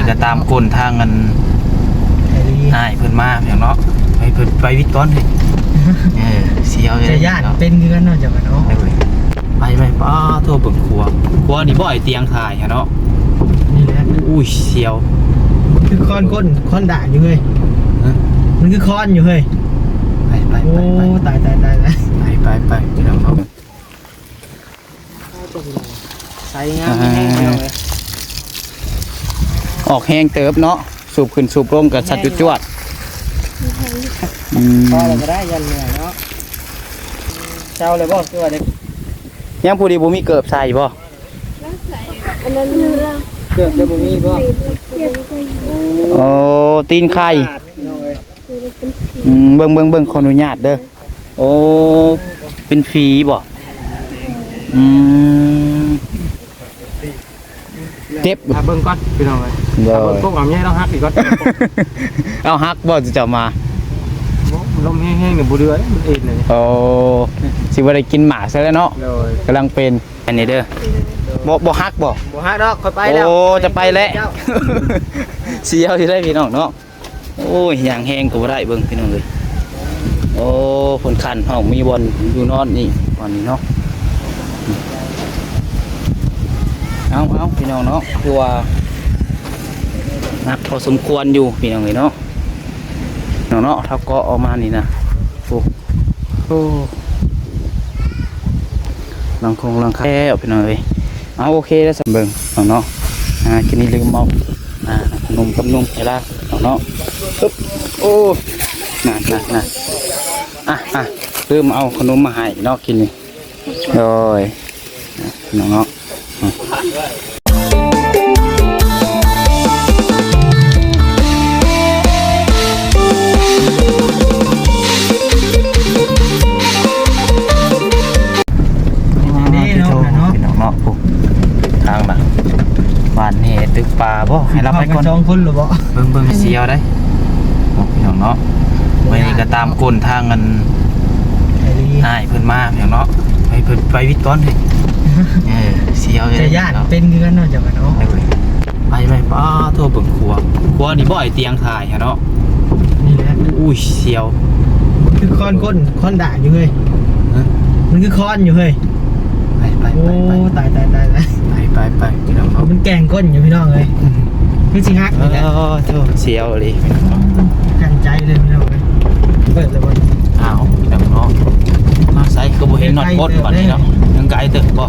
ก็ตามก้นทางเงินอ้ายเพิ่นมาอย่างเนาะไปเพิ่นไปวิทย์ก้อนเฮ้ยเสียวเลยจะย่านเป็นเงินเนาะจังเนาะไปป้าทั่วเบิ่งครัวนี่บ่ไอเตียงถ่ายเนาะนี่แหละอุ้ยเสียวคือค้อนก้นค้อนด่าอยู่เฮ้ยมันคือค้อนอยู่เฮ้ยไปโอ้ตายไปพี่น้องเนาะใส่งามแห้งเลยออกแห้งเติบเนาะสูบขึ้นสูบลงกับสัตว์จวดพอเราก็ได้ยันเหนื่อยเนาะเจ้าเลยบ่ตัวเด็กยังผู้ดีบ่มีเกิบใส่บ่เกือบจะบ่มีบ่โอ้ตีนไข่เบิ่งขออนุญาตเด้อโอ้เป็นฝีบ่เจ็บเบิ่งก่อนพี่น้องเอ้ยเบิ่งพวกหม่ำใหญ่ต้องฮักอีกก่อนเอาฮักบ่จะมาลมแห้งๆเนี่ยบ่เดือดมันเอ็ดเลยโอ้สิบ่ได้กินหมาซะแล้วเนาะกำลังเป็นอันนี้เด้อบ่ฮักบ่ฮักดอกค่อยไปแล้วโอ้จะไปแล้วเสียวสิได้พี่น้องเนาะโอ้ยอย่างแห้งก็บ่ได้เบิ่งพี่น้องเอ้ยโอ้ฝนคันห้องมีบอลอยู่นอนนี่วันนี้เนาะเอาพี่น้องเนาะคือว่านักพอสมควรอยู่พี่น้องเลยเนาะเนาะถ้าก็ออกมานี่นะโอ้ลังคาแค่พี่น้องเลยเอาโอเคแล้วสำเบิงเนาะกินนี่ลืมเอานมกับนมเวลาเนาะปึ๊บโอ้น่ะลืมเอาขนมมาให้เนาะกินนี่โดยเนาะทางน่ะบ้านเหตุตึกป่าบ่ให้รับไปก่อน2 คนหรือบ่เบิ่งเสียวได้พี่น้องเนาะวันนี้ก็ตามก้นทางเงินอ้ายเพิ่นมาพี่น้องเนาะไปเพิ่นไปวิทย์ก้อนเฮ้ยเสียวเลยจะย่านเป็นเงินเนาะจังเนาะไปป้าทั่วเบิ่งครัวนี่บ่ไอเตียงถ่ายเนาะนี่แหละอุ้ยเสียวคือค้อนก้นค้อนด่าอยู่เฮ้ยมันคือค้อนอยู่เฮ้ยไปโอ้ตายไปพี่น้องเนาะมันแกงก้นอยู่พี่น้องเลยคือสิฮักนี่แหละเสียวเลยกันใจเลยพี่น้องเลยเปิดเลยบ่อ้าวพี่น้องเนาะมาใส่ก็บ่เห็นน็อตบดบัดนี้เนาะยังไกลตึกบ่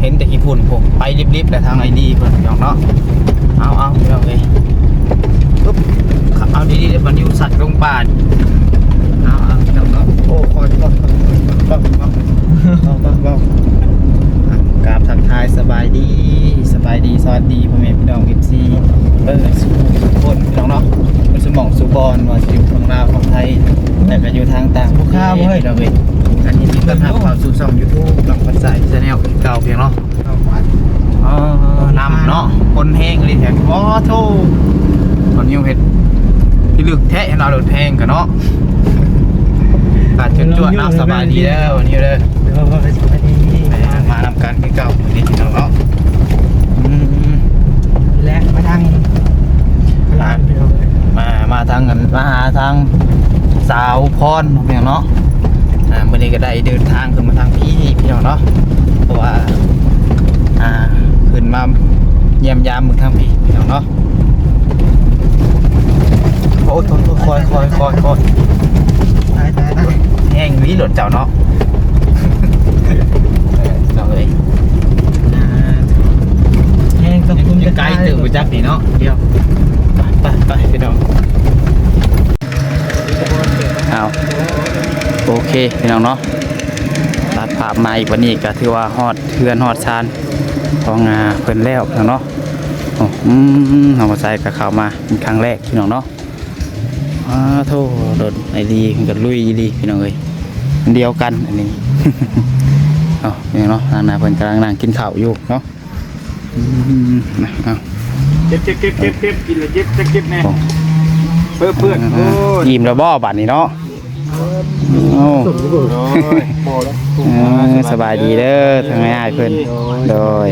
เห็นแต่ขี้ฝุ่นผมไปรีบๆแต่ทางไอดีเพิ่นพี่น้องเนาะเอาพี่น้องเอ้ยปุ๊บเอาดีๆมันอยู่สัตว์ลงป่าเอาพี่น้องเนาะโอ้คอยกราบทักทายสบายดีสวัสดีพ่อแม่พี่น้องFCสุคนพี่น้องเนาะมันสมองสุบอลว่าอยู่ของลาวของไทยแต่ก็อยู่ทางต่างประเทศเราเว้ยอันนี้มีต้นทางข่าวสู่ช่อง YouTube น้องปัจจัยชาแนลเก่าเพียงเนาะนำเนาะคนแห้งเลยแถมโธ่ตอนนี้เห็ดที่ลึกแท้เราโดนแห้งกันเนาะตัดจนจวดน้ำสบายดีแล้ววันนี้เลยมานำกันที่เก่านี่พี่น้องเนาะและมาทางร้านพี่น้องมาทางกันมาหาทางสาวพรพี่น้องเนาะเมื่อนี้ก็ได้เดินทางขึ้นมาทางพี่น้องเนาะเพราะว่าขึ้นมาเยี่ยมยามมึงทางพี่น้องเนาะโอ้โหคอยตายแห้งวิหลดเจ้าเนาะเราเลยแห้งกับคุณจะไกลตื่นไปจักนี่เนาะเดี๋ยวไปพี่น้องเอาโอเคพี่น้องเนาะตัดภาพมาอีกวันนี้ก็ถือว่าฮอดเพื่อนฮอดชานของเพิ่นแล้วพี่น้องเนาะเอามาใส่กับข้าวมาเป็นครั้งแรกพี่น้องเนาะโธ่โดดไอดีกับลุยดีพี่น้องเอ้ยเดียวกันอันนี้พี่น้องเนาะนางนาเพิ่นกำลังนั่งกินข้าวอยู่เนาะเก็บกินแล้วเจ็บแน่เพื่อนยิ้มแล้วบ่บัดนี้เนาะสบายดีเด้อทางง่ายเพิ่นโดย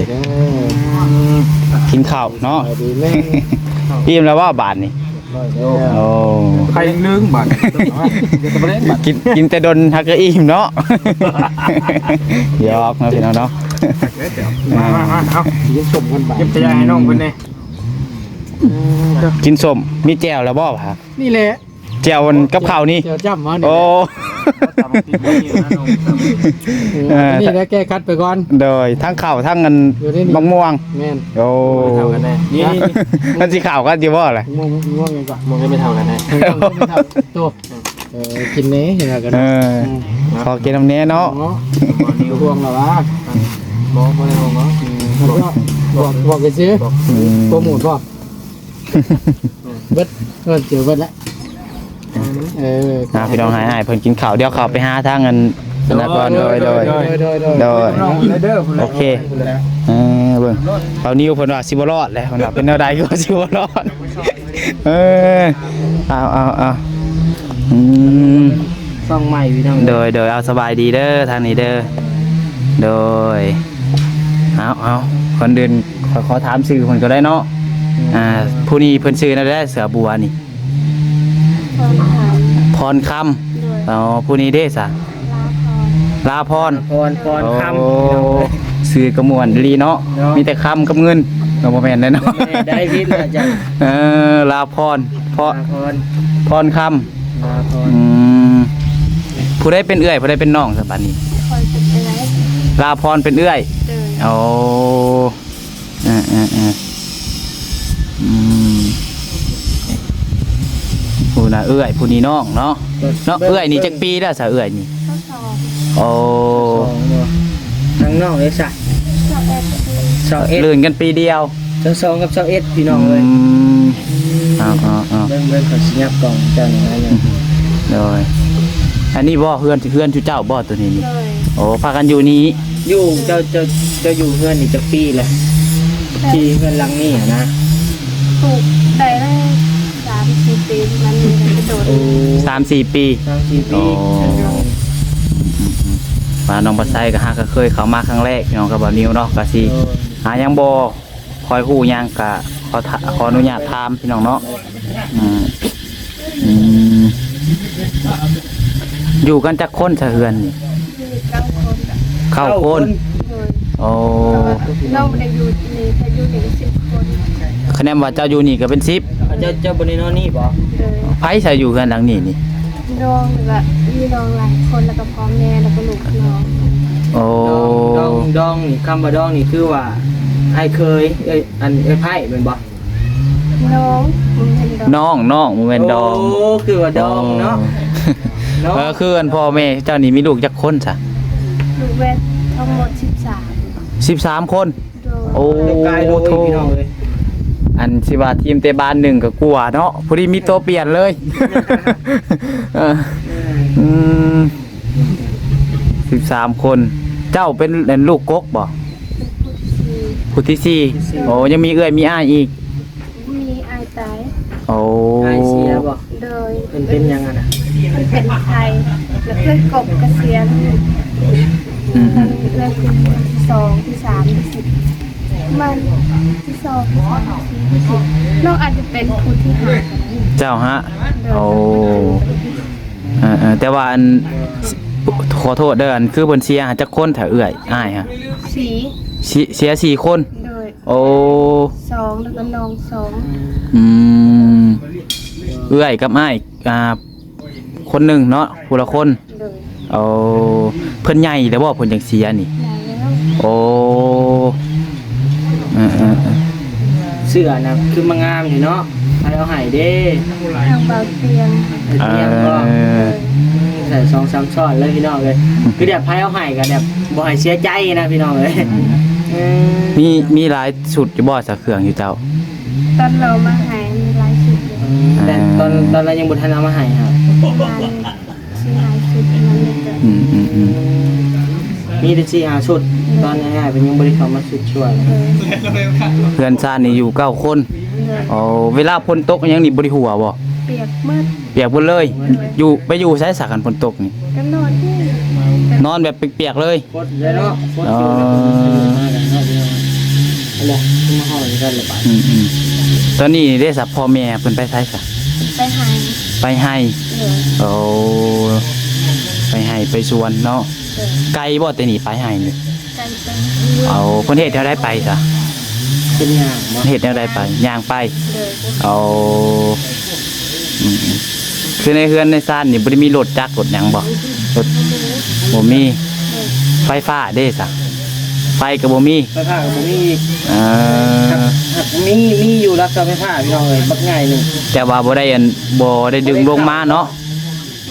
กินข้าวเนาะ ดีแม่ อิ่มแล้วว่าบาทนี่โอ้ ใครลืมบัตรเดี๋ยวจะไปเล่นบัตร กินแต่ดนฮักก็อิ่มเนาะหยอกนะพี่น้องเนาะ มาเอา ยังชมกันบ่าย เก็บตัวอย่างให้น้องเพิ่นนี่ กินส้มมีแจ่วแล้วบ่ครับ นี่แหละ แจ่วมันกับข้าวนี่ เดี๋ยวจ้ำมานี่ โอ้ ตามติดบ่อยู่นะน้อง นี่แล้วแก้คัดไปก่อน โดยทั้งข้าวทั้งเงิน อยู่นี่ มะม่วง แม่น โอ้ เท่ากันแน่นี่ มันสิข้าวกันสิบ่ล่ะ ม่วงกันก่อน มองไม่เท่ากันแน่ ตัวกินเนี้เห็นไหมกัน เออขอกินน้ำเนี้ยเนาะ เนาะห่วงเหรอวะ บอกบ่ได้บอกเนาะ บอกไปซื้อ อืม โปรโมทป่ะเบิดเจอเบิดแล้วพี่น้องหายเพิ่นกินข้าวเดี๋ยวข้าวไปหาทางเงินธนากรโดย โดย น้องเด้อพุ่น โอเคเบิ่งเปานิวเพิ่นว่าสิบ่รอดแล้วเพิ่นว่าเป็นแนวใดก็สิบ่รอดเอาซองใหม่พี่น้อง โดยเอาสบายดีเด้อทางนี้เด้อโดยเอาคนเดินขอถามชื่อเพิ่นก็ได้เนาะผู้นี้เพิ่นชื่อนั่นแหละเสือบัวนี่พรคำอ๋อผู้นี้เด้ซะลาพร พรคำ โอ้ซื้อกระมวลดีเนาะมีแต่คำกับเงินเราบ่แม่นเลยเนาะ ได้พิษแล้วจ้ะ ลาพรพรคำ ลาพร ผู้ใดเป็นเอื้อยผู้ใดเป็นน้องสบัดนี้ คอยเป็นอะไร ลาพรเป็นเอื้อย เดิน โอ้ผู้น่ะเอื้อยผู้นี้น้องเนาะเอื้อยนี่จักปีแล้วซะเอื้อยนี่ ข้อสอบ โอ้ ทั้งน้องเลยสัก สอบแอด เสาเอ็ด ลื่นกันปีเดียว ทั้งสองกับเสาเอ็ดพี่น้องเลย เอา เบิ่งขอสิยับกล่องเจ้าหนึ่งอันหนึ่ง เลยอันนี้บ่เฮือนชูเจ้าบ่ตัวนี้นี่ เลย โอ้พากันอยู่นี้ อยู่เจ้าอยู่เพื่อนนี่จะปีแหละที่เพื่อนหลังนี่อะนะ ปลูกได้ได้3-4 ปีมันมีกระโดด โอ้ 3-4 ปี 3-4 ปี มาน้องปัสไซก็หาก็เคยเข้ามาครั้งแรกพี่น้องกับบ่าวนิวเนาะก็สิหายังบ่คอยฮู้หยังก็ขออนุญาตถามพี่น้องเนาะอยู่กันจักคนซะเฮือนนี่ 9 คน เข้าคน เลย โอ้ น้องได้อยู่นี่ถ้าอยู่นี่10 คน คะแนนว่าเจ้าอยู่นี่ก็เป็น10 เจ้าบนนี้นอนนี่บ่ เลย ไผใส่อยู่เฮือนหลังนี้นี่ น้องแล้วก็มีน้องหลายคนแล้วก็พ่อแม่แล้วก็ลูกน้อง โอ้ ดองนี่คำว่าดองนี่คือว่าไอ้เคยอันไพ่เป็นบ่ น้องมันเป็นน้อง น้องบ่แม่นดอง โอ้คือว่าดองเนาะ คืออันพ่อแม่เจ้านี่มีลูกจักคนซะ ลูกแว่นทั้งหมด13 13 คน โดย โอ้ กายโดยพี่น้องเลย อันสิว่าทีมเตะบานหนึ่งก็กลัวเนาะพอดีมีตัวเปลี่ยนเลย13 คน เจ้าเป็นลูกกกบ่ ผู้ที่ ผู้ที่สี่โอ้ยังมีเอื้อยมีอ้ายอีก มีอายตาย โอ้ ไอเสียบ่ โดย เป็นยังไงนะ มันเป็นไทยแล้วเพื่อนกบเกษียณมันเริ่มเป็นที่2ที่3ที่10มันที่2ที่3ที่10น้องอาจจะเป็นผู้ที่5 เจ้าฮะโอ้แต่ว่าอันขอโทษเด้ออันคือเพิ่นเสียจักคนถ้าเอื้อยอ้ายฮะ สี เสีย4 คน โดย โอ้ 2แล้วก็น้อง2 อืมเอื้อยกับอ้ายคนหนึ่งเนาะผู้ละคน โดย เอาเพิ่นใหญ่แต่บ่เพิ่นจังเสียนี่ ได้แล้ว โอ้เออ เสื้อนะคือมางามอยู่เนาะใครเอาให้เด้ ทางเบาเตียง ไอ้เตียงก็ใส่2-3ช้อนเลยพี่น้องเลยคือแบบใครเอาให้กันแบบบ่ให้เสียใจนะพี่น้องเลย มีหลายชุดอยู่บ่สักเครื่องอยู่เจ้า ตอนเรามาหายมีหลายชุดเลย แต่ตอนเรายังบ่ทันเอามาให้ครับ งานชื่อหลายชุดนั้นเลยจ้ะ มีแต่4-5ชุดตอนง่ายๆเป็นยังบ่ได้เข้ามาชุดช่วย เพื่อนซ่านนี่อยู่9 คน เลย โอ้เวลาฝนตกอิหยังนี่บ่ได้หัวบ่ เปียกมืด เปียกหมดเลย อยู่ไสสักกันฝนตกนี่ ก็นอนที่ นอนแบบเปียกๆเลย กดเลยเนาะกด อ๋อ อยู่แล้วก็มาแล้วเนาะพี่น้อง อะไรมาห้องกันละบาท ตอนนี้ได้สับพ่อแม่เพิ่นไปไสซะ ไปหาย ไปให้ เลย โอ้ไปให้ไปสวนเนาะ เลย ไกลบ่แต่นี่ไปให้นี่ ไกลไป เอาเพิ่นเฮ็ดแนวใดไปซะ เป็นอย่างบ่ เฮ็ดแนวใดไปย่างไป เลย เอาอืมคือในเฮือนในซ่านนี่บ่ได้มีรถจักรรถหยังบ่รถบ่มี เลย ไฟฟ้าเด้ซะไฟก็บ่มี ไฟผ้ากับผมมีอีก เอ่อ มีอยู่รักกับไฟผ้าพี่น้องเลยบักง่ายหนึ่ง แต่ว่าบ่ได้อันบ่ได้ดึงลงมาเนาะ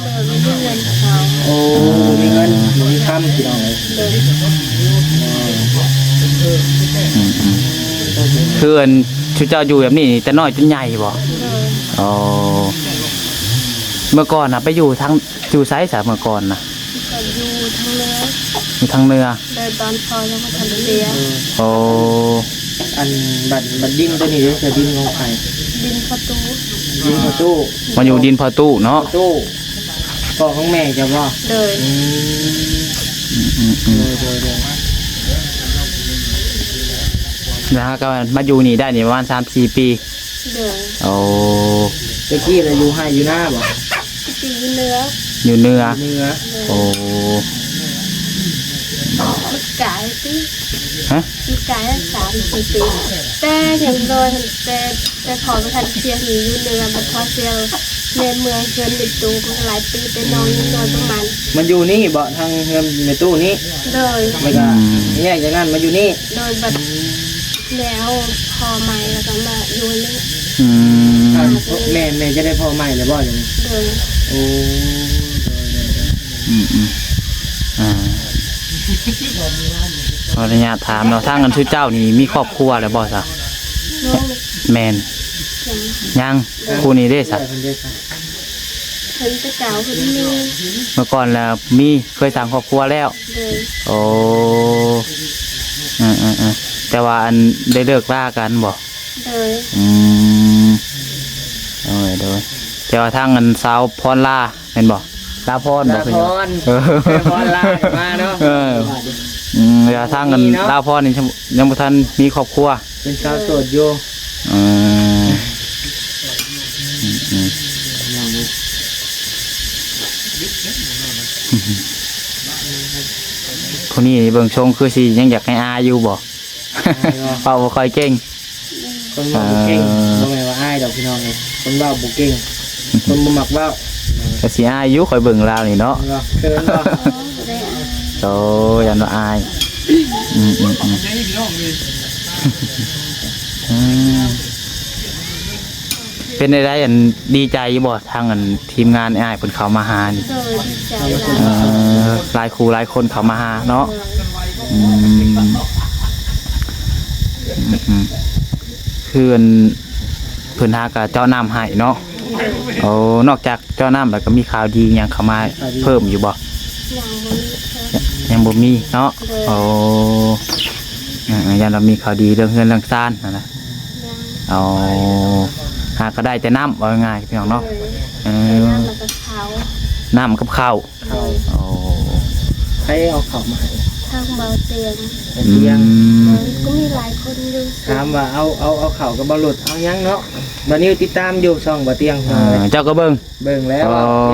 เลยไม่ได้เงินเขา โอ้มีเงินมีคำพี่น้องเลย เลย คืออันชุเจ้าอยู่แบบนี้นี่แต่น้อยจนใหญ่บ่ เลย อ๋อเมื่อก่อนน่ะไปอยู่ทางอยู่ไสซะเมื่อก่อนน่ะ ก็อยู่ทั้งเนื้อ อยู่ทางเหนือ เลยตอนพอยังมาทำเสีย โอ้ อันบัดดินตัวนี้จะดินของใคร ดินประตู ดินประตู มาอยู่ดินพอตู้เนาะ ประตูพ่อของแม่จะว่า เลย โดย นะฮะก็มาอยู่นี่ได้นี่ประมาณ3-4 ปี เลย โอ้ ตะกี้เราอยู่ให้อยู่หน้าบ่ ตีเนื้อ อยู่เหนือ เนื้อ โอ้ มันกายสิ ฮะ มันกาย3-4 ปีแต่ยังโดนแต่พอไปทันเสียหนีอยู่เนื้อมันพอเสียในเมืองเชิญติดตูมันหลายปีแต่น้องนอนประมาณ มันอยู่นี่บ่ทางเงินในตู้นี้ เลย แล้วก็แยกจากนั้นมาอยู่นี่ โดยแบบแล้วพอไหมแล้วก็มาอยู่นี่ อืม แม่จะได้พ่อใหม่เลยบ่อย่างนี้ เลย โอ้ อืมอ่าขออนุญาตถามเนาะทางกันชื่อเจ้านี่มีครอบครัวแล้วบ่ซะ น้อง แม่น ยัง ยังคู่นี้ได้ซะ เพิ่นได้ค่ะ เพิ่นจะเก่าเพิ่นมี เมื่อก่อนแล้วมีเคยสร้างครอบครัวแล้ว เลย โอ้แต่ว่าอันได้เลิกล่ากันบ่ เลย อืมโดยแต่ว่าทางอันสาวพรลาแม่นบ่ลาพรบ่ ลา เคย พ อยู่ ร เออ พรลามาเนาะ แต่ว่าทางอันลาพรนี่ยังบ่ทันมีครอบครัว เป็นสาวโสดอยู่ เออคนนี้เบิ่งชงคือสิยังอยากให้อาอยู่บ่ เป่าบ่ค่อยเก่ง คนบ่เก่งบ่แม่นว่าอ้ายดอกพี่น้องเลยคนเว้าบ่เก่งคนบ่มักเว้า ก็สิอาอยู่ค่อยเบิ่งลาวนี่เนาะ เคินบ่ ได้อ่ะ โตยันว่าอายเป็นได้อันดีใจบ่ทางอันทีมงานอ้ายเพิ่นเข้ามาหานี่ เลยดีใจหลาย หลายครูหลายคนเข้ามาหาเนาะคืออันเพิ่นหากับเจ้าน้ำให้เนาะโอ้นอกจากเจ้าน้ำแล้วก็มีข่าวดีหยังเข้ามาเพิ่มอยู่บ่ อย่างวันนี้เธอยังบ่มีเนาะโอ้ยันเรามีข่าวดีเรื่องเงินเรื่องซ่านนะ ยัง เอาหาก็ได้แต่น้ำเอาง่ายๆพี่น้องเนาะ เลยน้ำแล้วก็เขา น้ำกับข้าว เขา โอ้ ใครเอาเข้ามาให้ ข้างเบาเตียง เตียง เลยก็มีหลายคนอยู่ ถามว่าเอาเข้าก็บ่หลุดเอายังเนาะบัดนี้ติดตามอยู่ช่องบ่เตียง เจ้าก็เบิ่ง เบิ่งแล้ว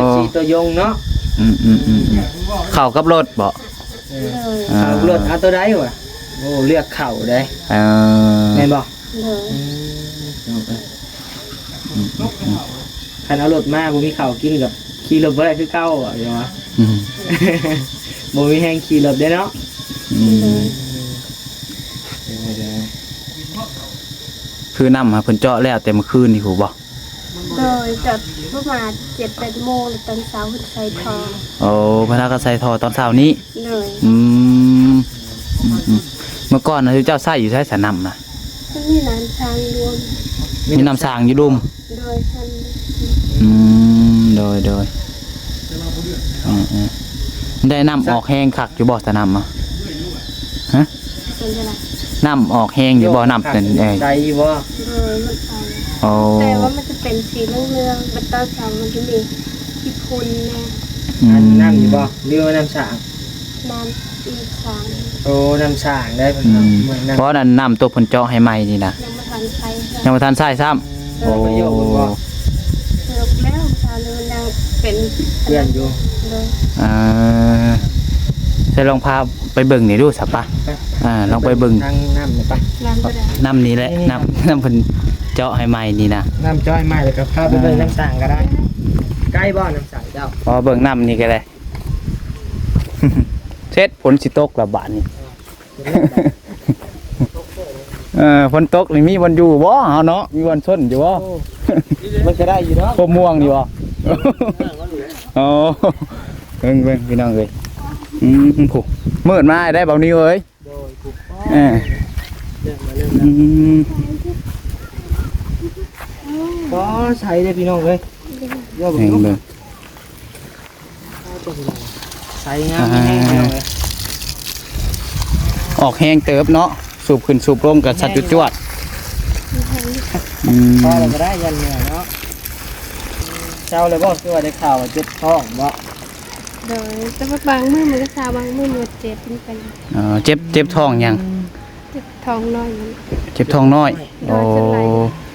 FC ตัวยงเนาะ ข้าวกับรถบ่ เลย เอารถเอาตัวใดวะโอ้เลือกเข่าได้ เออ แม่นบ่ เลย คันเอารถมาบ่มีเข่ากินกับขี่รถบ่ได้คือเก่าอ่ะอย่างวะ บ่มีแฮงขี่รถได้เนาะ คือน้ำมาเพิ่นเจาะแล้วแต่เมื่อคืนนี่หูบ่ เลยจัดประมาณ7-8 โมงตอนเช้าขึ้นใส่ทอง โอ้พนักงานใส่ท่อตอนเช้านี้ เลย เมื่อก่อนนะเจ้าใส่อยู่ใช้สนามนะ ที่นี่ร้านทางรวม มีน้ำสางอยู่ดุม โดยท่าน โดยได้น้ำออกแห้งคักอยู่บ่สนามอ่ะฮะ เป็นอะไร น้ำออกแห้งอยู่บ่น้ำเป็นใจบ่เลยมันเอา โอ้ แต่ว่ามันจะเป็นสีเรื่องๆบัตเตอร์สาวมันจะมีที่พุนแน่ อันน้ำอยู่บ่หรือว่าน้ำสาง น น้ำอีกสาม โอ้น้ำสร้างได้เพิ่น อื เนาะ ม เหมือนน้ำ เพราะนั้นน้ำตัวเพิ่นเจาะให้ใหม่นี่นะ ยังมาทันใช้ ยังบ่ทันใช้ซ้ำโอ้ ประโยชน์บ่ เลิกแล้วชาลืนยังเป็น เพื่อนอยู่ เลย ใช่ลองพาไปเบิ่งนี่ดูสับปะลองไปเบิ่ง ทางน้ำนี่ปะ น้ำก็ได้ น้ำนี้แหละน้ำเพิ่นเจาะให้ใหม่นี่นะ น้ำจ้อยไม้เลยก็พาไปเบิ่งน้ำสร้างก็ได้ใกล้บ่น้ำสร้างเจ้า พอเบิ่งน้ำนี่ก็ได้ เช็ดฝนสิตกละบาดนี่ ฝนตกนี่มีวันอยู่บ่เฮาเนาะมีวันส้นอยู่บ่ มันก็ได้อยู่เนาะ พวกม่วงนี่บ่ โอ้เบิ่งพี่น้องเอ้ยผู้มืดมาได้เบานิ้วเอ้ย โดยถูก เออ เรื่องมาเรื่อง อืม ก็ใช้ได้พี่น้องเลยเยอะ เบิ่ง บุก เบิ่ง ใช้งานไม่แห้งพี่น้องเลย ออกแห้งเติบเนาะสูบขึ้นสูบลงกับสัตว์จวดๆอืม พอเราก็ได้ยันเหนื่อยเนาะเจ้าเลยบอกว่าได้ข่าวว่าเจ็บท้องบ่ โดยแต่ว่าบางมือมันก็ชาบางมือมันเจ็บมันเป็น เจ็บท้องยัง เจ็บท้องน้อยมัน เจ็บท้องน้อยโอ้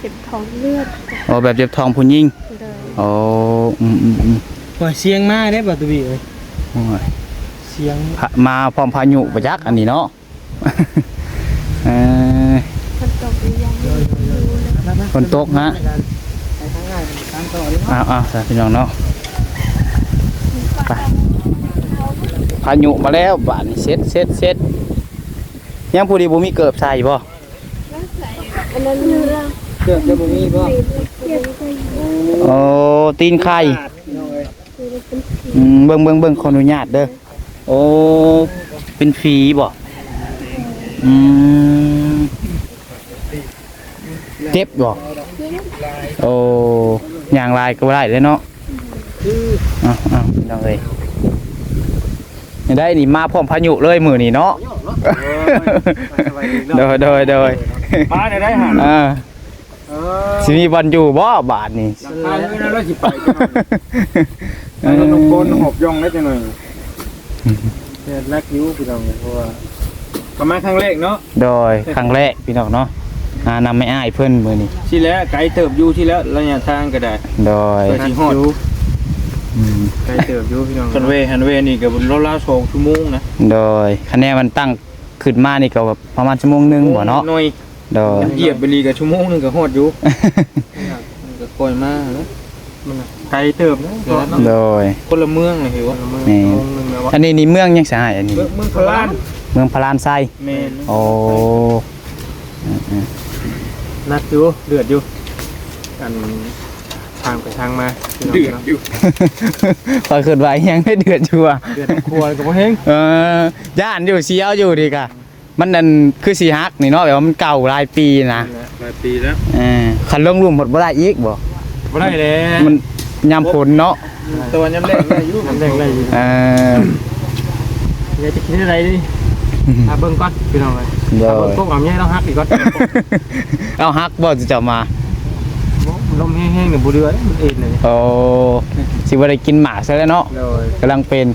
เจ็บท้องเลือด โอ้แบบเจ็บท้องผู้หญิง เลย โอ้อืม ว่าเสียงมาได้บ่ตุบีเลย โอ้ย เสียง มาพร้อมพายุประยักษ์อันนี้เนาะ มันตกยังอยู่เลย ฝนตกฮะ ไปทางง่ายไปทางต่อเลยเนาะ อ้าวพี่น้องเนาะไปพายุมาแล้วบาดนี้เซ็ตยังผู้ดีบ่มีเกิบใส่บ่ อันนั้นเนื้อ เกือบจะบ่มีบ่ เจ็บไป โอ้ตีนไข่ พี่น้องเอ้ย เบิ่งขออนุญาตเด้อโอ้เป็นฝีบ่เจ็บบ่โอ้ย่างลายก็บ่ได้เลยเนาะอ้าวพี่น้องเอ้ยได้นี่มาพร้อมพายุเลยมื้อนี้เนาะโดย มาได้หัน สิมีวันอยู่บ่บาทนี่ ทางนี้นะเราสิไปเราต้องโกนหอบย่องได้จังหน่อยเฮ็ดรักอยู่พี่น้องเพราะว่าประมาณครั้งแรกเนาะ โดยครั้งแรกพี่น้องเนาะนำไม่อ้ายเพิ่นมื้อนี้ ที่แล้วไกลเติบอยู่ที่แล้วระยะทางก็ได้ โดย ไปสิฮอดไกลเติบอยู่พี่น้องคันเวนี่ก็ราวๆ2ชั่วโมงนะ โดยคะแนนมันตั้งขึ้นมานี่ก็แบบประมาณชั่วโมงนึงบ่เนาะ หน่อย โดย เหยียบไปลีก็ชั่วโมงนึงก็ฮอดอยู่มันก็ค่อยมาเนาะมันไกลเติบนะ โดย คนละเมืองเลยเหรอ นี่อันนี้นี่เมืองยังสหายอันนี้ เมืองพลาน เมืองพารานไซ แมน โอ้ นัดอยู่เดือดอยู่กันทางไปทางมาเดือดอยู่ คอยขึ้นไว้ยังไม่เดือดชัวร์ เดือดครัวกับพ่อเฮง ย่านอยู่เสียวอยู่ดีกะมันนั่นคือสีฮักนี่เนาะแบบว่ามันเก่าหลายปีนะ หลายปีแล้ว คันลงรุ่มหมดบ่ได้อีกบ่ ไม่ได้เลย มันยามฝนเนาะ ตัวย้ำแรงได้อยู่ย้ำแรงได้อยู่ อยากจะกินอะไรดิเบิ่งก่อนพี่น้องเลย เดี๋ยว พวกเราเนี่ยต้องฮักอีกก่อน เอาฮักบ่จะมา ลมแห้งๆเนี่ยบุเรือมันเอ็นเลย โอ้สิบ่ได้กินหมากซะแล้วเนาะ โดย กำลังเป็น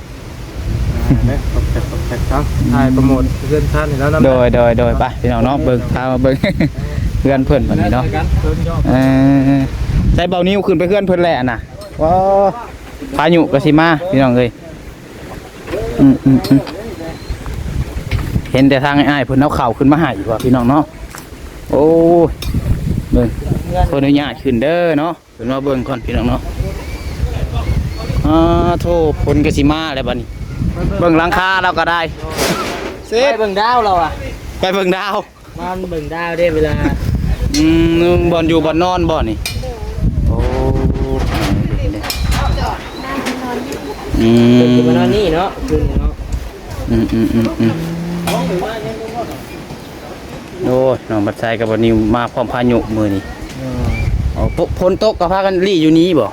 เนี่ยตกแต่ครับถ่ายโปรโมทเพื่อนท่านแล้วนะ โดยไปพี่น้องเนาะเบิ่งพามาเบิ่ง เพื่อนเพิ่นบัดนี้เนาะใส่เบานิ้วขึ้นไปเพื่อนเพิ่นแหละน่ะว้าพายุก็สิมาพี่น้องเอ้ยเห็นแต่ทางอ้ายๆเพิ่นเอาเข่าขึ้นมาให้ว่าพี่น้องเนาะโอ้ยเบิ่งขออนุญาตขึ้นเด้อเนาะเพิ่นมาเบิ่งก่อนพี่น้องเนาะโทษฝนก็สิมาแล้วบัดนี้เบิ่งหลังคาเราก็ได้ ไปเบิ่งดาวเราอ่ะ ไปเบิ่งดาว มาเบิ่งดาวได้เวลา บ่อนอยู่บ่อนนอนบ่อนนี่โอ้ เบิ่งมานอนนี่เนาะคืนเนาะ โอ้ยน้องบัดไซกับบ่นิวมาพร้อมพายุมื้อนี้ฝนตกก็พากันลี่อยู่นี้บ่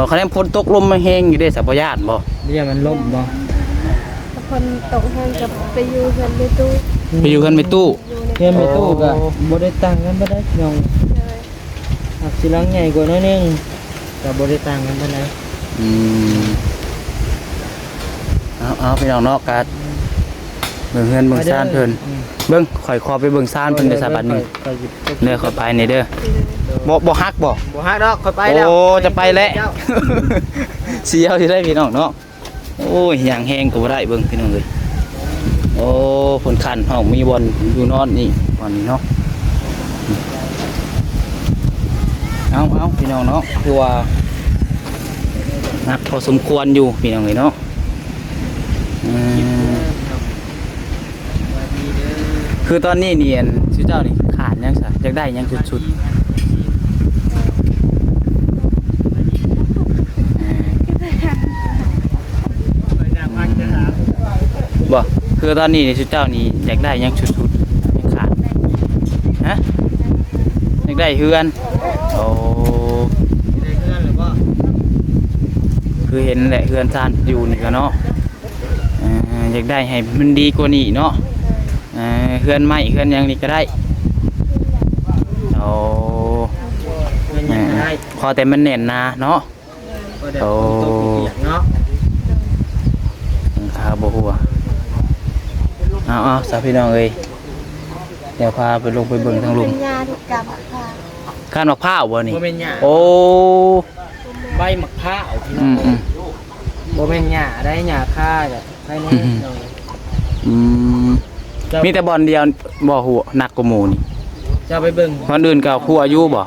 คะแนนฝนตกลมมาแห้งอยู่เด้สัพพญาตบ่ เรียกมันล่มบ่ คนตกแห้งกับไปอยู่กันในตู้ ไปอยู่กันไปตู้ เพื่อนไปตู้ก็บ่ได้ต่างกันบ่ได้น้อง เลย อักสิลังใหญ่กว่าน้อยนึงก็บ่ได้ต่างกันปานใด เอาพี่น้องเนาะกะเบิ่งเฮือนเบิ่งซ่านเพิ่นเบิ่งข่อยขอไปเบิ่งซ่านเพิ่นได้ซะบัดนี้เด้อขอไปนี่เด้อบ่ฮักบ่ บ่ฮักดอกค่อยไปแล้ว โอ้จะไปแล้ว เสียวสิได้พี่น้องเนาะโอ้ยอย่างแห้งก็บ่ได้เบิ่งพี่น้องเอ้ยโอ้ฝนคันห้องมีบอลอยู่นอนนี่บอลนี่เนาะเอาพี่น้องเนาะคือว่านักพอสมควรอยู่พี่น้องเอ้ยเนาะคือตอนนี้นี่อันชื่อเจ้านี่ขาดยังซะอยากได้ยังชุดบ่คือตอนนี้นี่ชื่อเจ้านี่อยากได้ยังชุดยังขาดฮะอยากได้เฮือนโอ้คือเห็นแหละเฮือนซ่านอยู่นี่ก็เนาะอยากได้ให้มันดีกว่านี้เนาะเฮือนใหม่เฮือนยังนี่ก็ได้โอ้พอแต่มันแน่นนาเนาะโอ้ขาบ่หัวเอาสาพี่น้องเอ้ยเดี๋ยวพาไปลงไปเบิ่งทางลุม เป็นยาที่กำค่ะ ข้านมะพร้าวบ่นี่ บ่แม่นหญ้า โอ้ ใบมะพร้าวพี่น้ อื อง ม บ่แม่นหญ้าได้หญ้าค่าจ้ะใช่แน่น้อง อืมมีแต่บอลเดียวบ่หัวหนักกว่าหมู่นี่ จะไปเบิ่ง คนอื่นก็คู่อายุบ่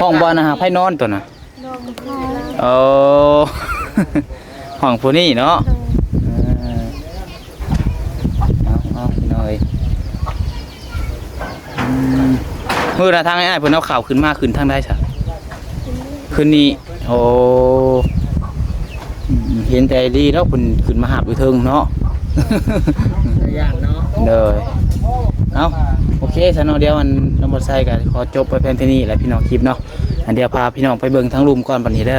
ห้องบ่นะฮะไผนอนตัวน่ะ ลงค่ะ โอ้ ห้องผู้นี้เนาะเอาพี่น้อยมื้อน่ะทางอ้ายเพิ่นเอาข่าวขึ้นมาขึ้นทางใดซะขึ้นนี่โอ้เห็นแต่ดีแล้วเพิ่นขึ้นมาหาบอยู่เทิงเนาะ อย่างเนาะ เด้อเอาโอเคซะเนาะเดี๋ยวมันน้ำบ่ใส่ก็ขอจบไปเพียงเท่านี้แหละพี่น้องคลิปเนาะอันเดี๋ยวพาพี่น้องไปเบิ่งทั้งรุมก่อนบัดนี้เด้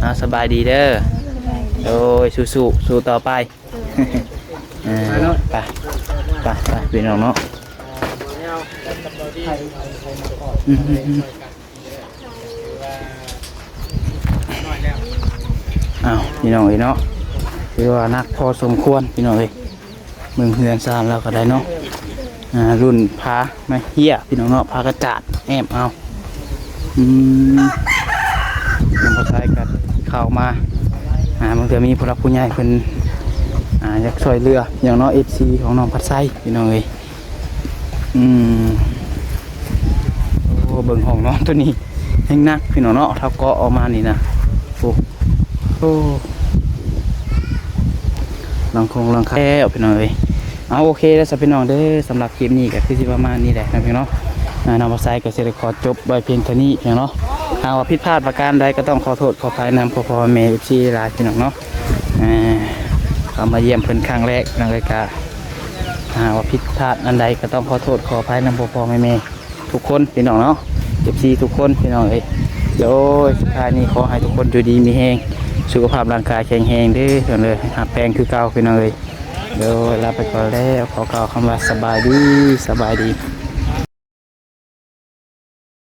อสบายดีเด้อโอ้ยสู้ต่อไปไปพี่น้องเนาะอ้าวพี่น้องเอ้ยเนาะคือว่านักพอสมควรพี่น้องเอ้ยเมืองเฮือนซานแล้วก็ได้เนาะรุ่นพาไม่เหี้ยพี่น้องเนาะพากระจาดแอมเอาน้ำพอใช้กันเข้ามาบางทีมีผู้รักผู้ใหญ่เพิ่นอยากช่วยเรืออย่างน้องFCของน้องพัดไส้พี่น้องเอ้ยโอ้เบิ่งห้องน้องตัวนี้แห้งนักพี่น้องเนาะถ้าเกาะออกมานี่นะโอ้ลังคาแก้วพี่น้องเอ้ยเอาโอเคแล้วสำหรับพี่น้องเด้อสำหรับคลิปนี้ก็คือสิประมาณนี้แหละนะพี่น้องน้องพัดไส้ก็สิได้ขอจบไว้เพียงเท่านี้พี่น้องเนาะหากว่าผิดพลาดประการใดก็ต้องขอโทษขออภัยนำพ่อแม่FCหลายพี่น้องเนาะเข้ามาเยี่ยมเพิ่นครั้งแรกในรายการว่าผิดพลาดอันใดก็ต้องขอโทษขออภัยนำพ่อแม่ทุกคนพี่น้องเนาะFCทุกคนพี่น้องเอ้ยโดยสุดท้ายนี้ขอให้ทุกคนอยู่ดีมีแรงสุขภาพร่างกายแข็งแรงเด้อเลยหาแปลงคือเก่าพี่น้องเอ้ยโดยลาไปก่อนแล้วขอกล่าวคำว่าสบายดี